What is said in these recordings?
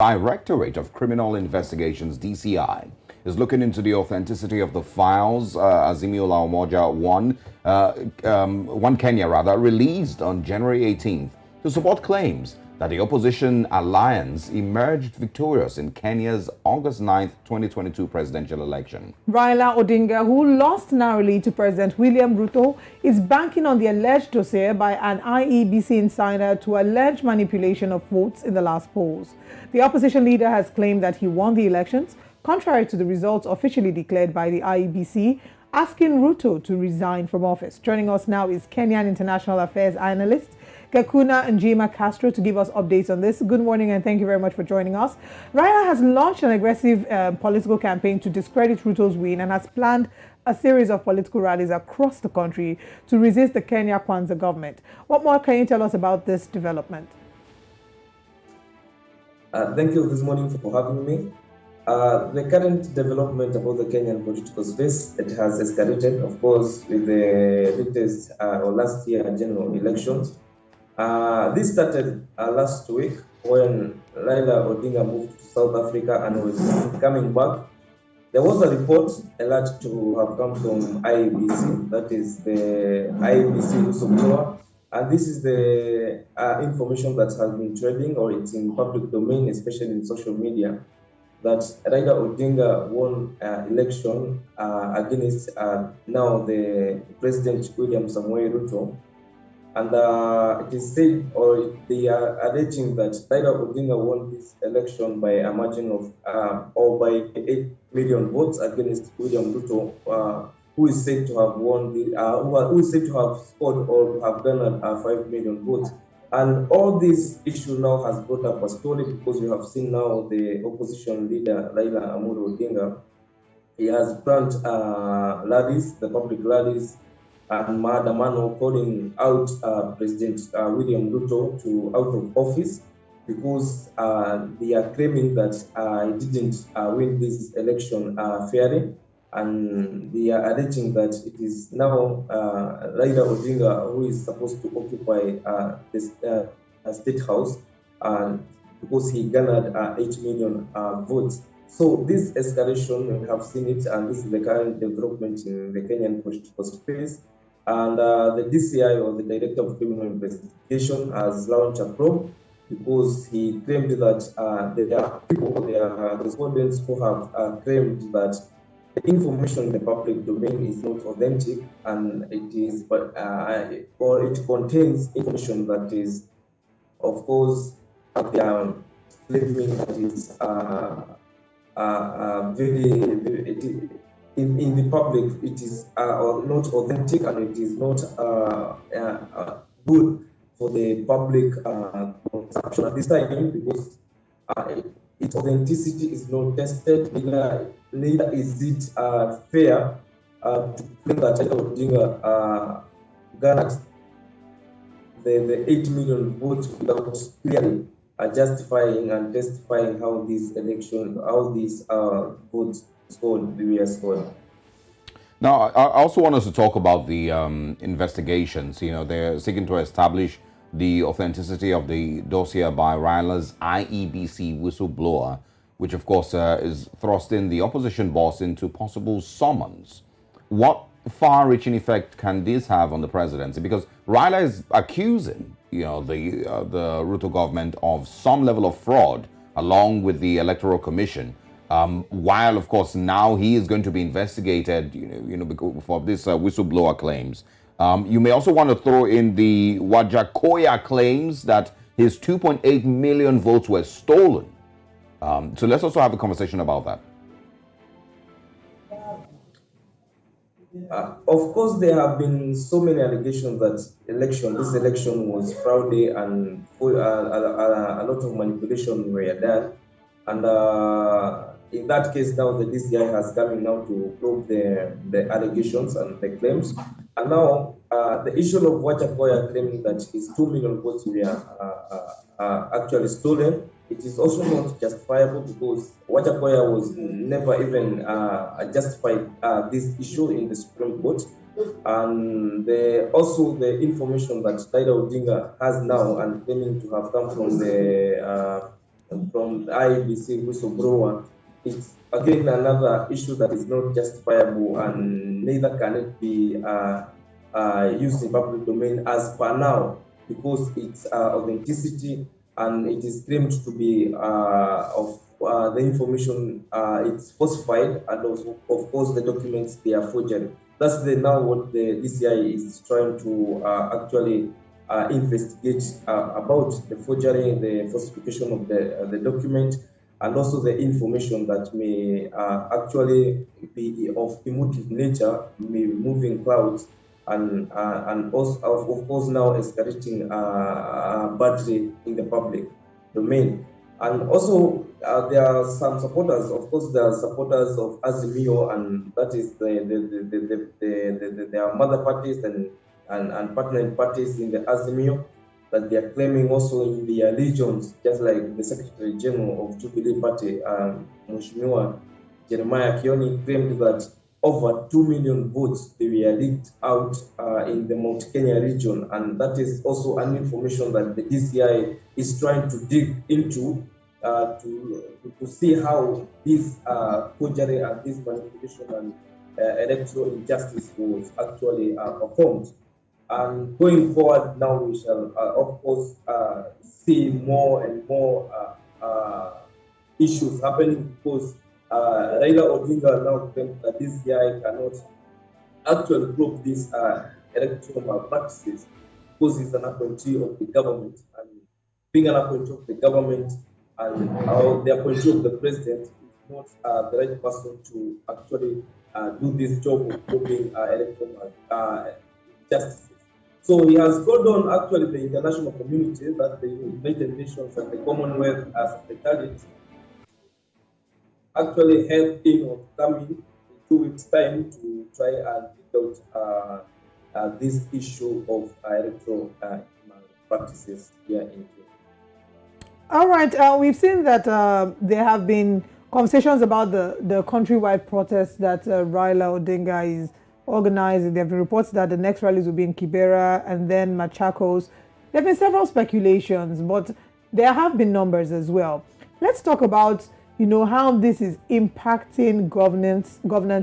Directorate of Criminal Investigations, DCI, is looking into the authenticity of the files Azimio La Umoja 1 Kenya released on January 18th to support claims that the opposition alliance emerged victorious in Kenya's August 9th, 2022 presidential election. Raila Odinga, who lost narrowly to President William Ruto, is banking on the alleged dossier by an IEBC insider to allege manipulation of votes in the last polls. The opposition leader has claimed that he won the elections, contrary to the results officially declared by the IEBC, asking Ruto to resign from office. Joining us now is Kenyan International Affairs Analyst Gakuna Njima Castro to give us updates on this. Good morning and thank you very much for joining us. Raila has launched an aggressive political campaign to discredit Ruto's win and has planned a series of political rallies across the country to resist the Kenya Kwanza government. What more can you tell us about this development? Thank you this morning for having me. The current development about the Kenyan political space, it has escalated, of course, with the latest or last year general elections. This started last week when Raila Odinga moved to South Africa and was coming back. There was a report alleged to have come from IEBC, that is the IEBC Whistleblower. And this is the information that has been trending, or it's in public domain, especially in social media, that Raila Odinga won election against now the President William Ruto. And it is said, or they are alleging that Raila Odinga won this election by a margin of, or by 8 million votes against William Ruto, who is said to have won the, who is said to have scored or have garnered 5 million votes. And all this issue now has brought up a story because we have seen now the opposition leader Raila Odinga. He has planned rallies, the public rallies, and Maandamano calling out President William Ruto to out of office because they are claiming that he didn't win this election fairly, and they are alleging that it is now Raila Odinga who is supposed to occupy this state house because he garnered 8 million votes. So this escalation, we have seen it, and this is the current development in the Kenyan political space. And the DCI, or the Director of Criminal Investigation, has launched a probe because he claimed that there are people, there are respondents who have claimed that the information in the public domain is not authentic, and it is, or it contains information that is, of course, they are claiming that is in the public, it is not authentic, and it is not good for the public consumption at this time because its authenticity is not tested. Neither is it fair to claim that Raila Odinga garnered the 8 million votes without clearly justifying and testifying how this election, how these votes were scored. Now, I also want us to talk about the investigations. You know, they're seeking to establish the authenticity of the dossier by Raila's IEBC whistleblower, which of course is thrusting the opposition boss into possible summons. What far-reaching effect can this have on the presidency? Because Raila is accusing, you know, the Ruto government of some level of fraud, along with the Electoral Commission. While, of course, now he is going to be investigated, for this whistleblower claims. You may also want to throw in the Wajakoya claims that his 2.8 million votes were stolen. So let's also have a conversation about that. Of course, there have been so many allegations that this election was fraudulent and a lot of manipulation were done. And in that case, now the DCI has coming now to probe the allegations and the claims. And now the issue of Wajakoya claiming that his 2 million votes were actually stolen, it is also not justifiable because Wajakoya was never even justified this issue in the Supreme Court. And also the information that Raila Odinga has now and claiming to have come from the from the IEBC whistleblower, it's again another issue that is not justifiable and neither can it be used in public domain as per now, because its authenticity and it is claimed to be of the information it's falsified, and also, of course, the documents they are forgery. That's now what the DCI is trying to actually investigate about the forgery, the falsification of the document, and also the information that may actually be of emotive nature, may be moving clouds, and also, of course, now escalating badly in the public domain. And also, there are some supporters. Of course, there are supporters of Azimio, and that is their mother parties and partnering parties in the Azimio, that they are claiming also in their legions, just like the Secretary General of Jubilee Party, Mheshimiwa Jeremiah Kioni, claimed that over 2 million votes they were leaked out in the Mount Kenya region, and that is also an information that the DCI is trying to dig into to see how this forgery and this manipulation and electoral injustice was actually performed. And going forward now, we shall, of course, see more and more issues happening, because Raila Odinga now claims that this guy cannot actually prove these electoral malpractices, because he's an appointee of the government, and being an appointee of the government and the appointee of the president is not the right person to actually do this job of proving electoral justice. So he has called on actually the international community, that the United Nations and the Commonwealth as the target, actually help him or come in 2 weeks' time to try and figure out this issue of electoral practices here in Kenya. All right, we've seen that there have been conversations about the countrywide protests that Raila Odinga is organizing. There have been reports that the next rallies will be in Kibera and then Machakos. There have been several speculations, but there have been numbers as well. Let's talk about, how this is impacting governance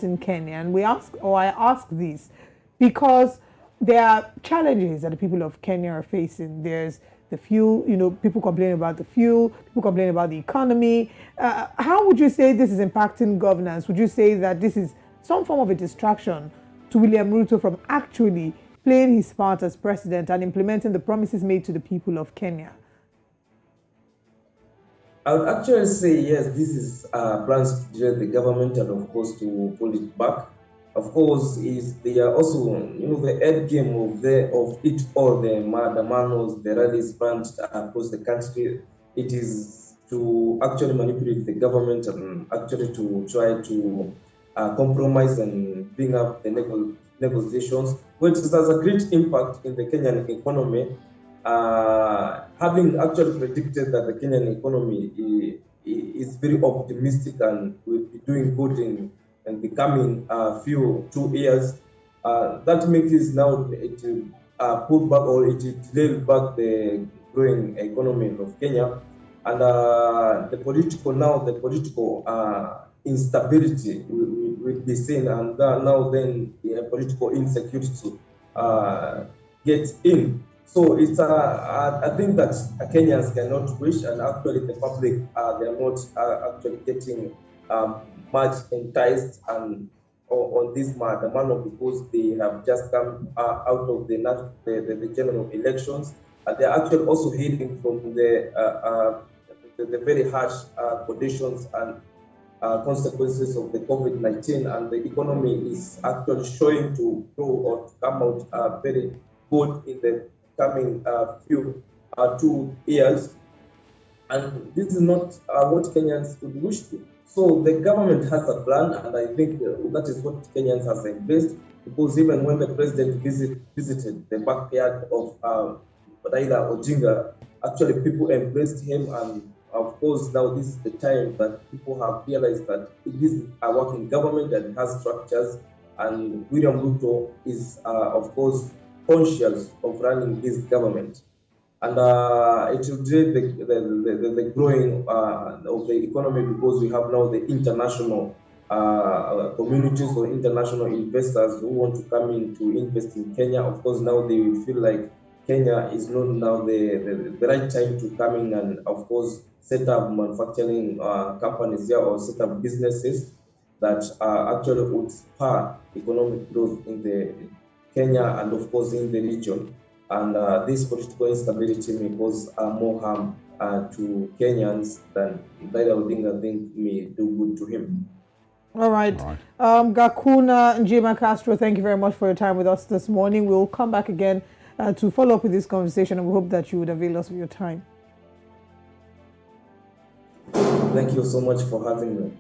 in Kenya. And I ask this because there are challenges that the people of Kenya are facing. There's the fuel, people complaining about the fuel, people complaining about the economy. How would you say this is impacting governance? Would you say that this is some form of a distraction to William Ruto from actually playing his part as president and implementing the promises made to the people of Kenya? I would actually say yes, this is plans to derail the government and, of course, to pull it back. Of course, they are also, the end game of it all, the manos, the rallies planned across the country. It is to actually manipulate the government and actually to try to compromise and bring up the negotiations, which has a great impact in the Kenyan economy. Having actually predicted that the Kenyan economy is very optimistic and will be doing good in the coming 2 years, that makes it now pull back, or it delay back the growing economy of Kenya, and the political instability will be seen, and now then the political insecurity gets in. So it's I think that Kenyans cannot wish, and actually the public they are not actually getting much enticed and on this matter, because they have just come out of the general elections, and they are actually also healing from the very harsh conditions and consequences of the COVID-19, and the economy is actually showing to grow or to come out very good in the coming 2 years. And this is not what Kenyans would wish to. So the government has a plan, and I think that is what Kenyans have embraced, because even when the president visited the backyard of Raila Odinga, actually people embraced him, and of course now this is the time that people have realized that it is a working government that has structures, and William Ruto is of course conscious of running this government. and it will drive the growing of the economy, because we have now the international communities or international investors who want to come in to invest in Kenya. Of course, now they feel like Kenya is not now the right time to come in and, of course, set up manufacturing companies here or set up businesses that actually would spur economic growth in the Kenya and, of course, in the region. And this political instability may cause more harm to Kenyans than Raila Odinga think may do good to him. All right. Gakuna Njima Castro, thank you very much for your time with us this morning. We'll come back again to follow up with this conversation, and we hope that you would avail us of your time. Thank you so much for having me.